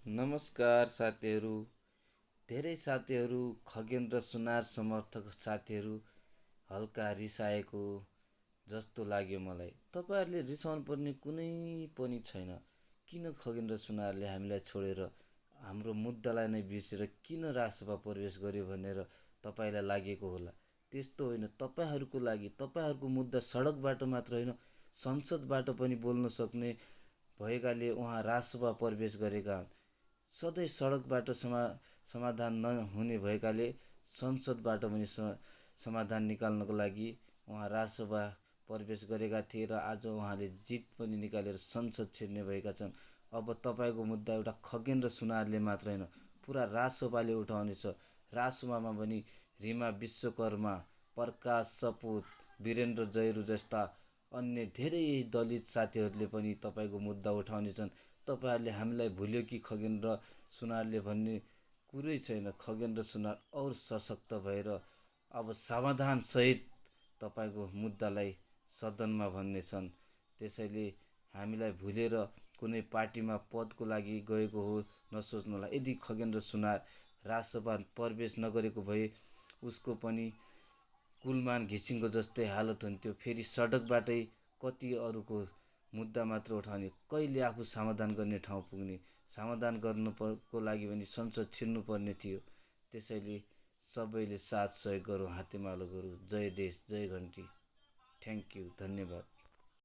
नमस्कार साथीहरू। धेरै साथीहरू खगेन्द्र सुनार समर्थक साथीहरू हल्का रिसाएको जस्तो लाग्यो मलाई। तपाईँहरूले रिसाउनु पर्ने कुनै पनि छैन। किन खगेन्द्र सुनारले हामीलाई छोडेर हाम्रो मुद्दालाई नै बिर्सेर किन राजसभा प्रवेश गर्यो भनेर तपाईँलाई लागेको होला। त्यस्तो होइन। तपाईँहरूको लागि तपाईँहरूको मुद्दा सडकबाट मात्र होइन, संसदबाट पनि बोल्न सक्ने भएकाले उहाँ राजसभा प्रवेश गरेका हुन्। सधैँ सडकबाट समाधान नहुने भएकाले संसदबाट पनि समाधान निकाल्नको लागि उहाँ राजसभा प्रवेश गरेका थिए र आज उहाँले जित पनि निकालेर संसद छिर्ने भएका छन्। अब तपाईँको मुद्दा एउटा खगेन्द्र सुनारले मात्र होइन, पुरा राजसभाले उठाउनेछ। राजसभामा पनि रिमा विश्वकर्मा, प्रकाश सपुत, वीरेन्द्र जैरू जस्ता अन्य धेरै दलित साथीहरूले पनि तपाईँको मुद्दा उठाउनेछन्। तपाईँहरूले हामीलाई भुल्यो कि खगेन्द्र सुनारले भन्ने कुरै छैन। खगेन्द्र सुनार और सशक्त भएर अब समाधानसहित तपाईँको मुद्दालाई सदनमा भन्नेछन्। त्यसैले हामीलाई भुलेर कुनै पार्टीमा पदको लागि गएको हो नसोच्नुहोला। यदि खगेन्द्र सुनार राजसभा प्रवेश नगरेको भए उसको पनि कुलमान घिसिङको जस्तै हालत हुन्थ्यो। फेरि सडकबाटै कति अरूको मुद्दा मात्र उठाउने, कहिले आफू समाधान गर्ने ठाउँ पुग्ने। समाधान गर्नको लागि पनि संसद छिर्नुपर्ने थियो। त्यसैले सबैले साथ सहयोग गरौँ, हातेमालो गरौँ। जय देश, जय घन्टी। थ्याङ्क यू, धन्यवाद।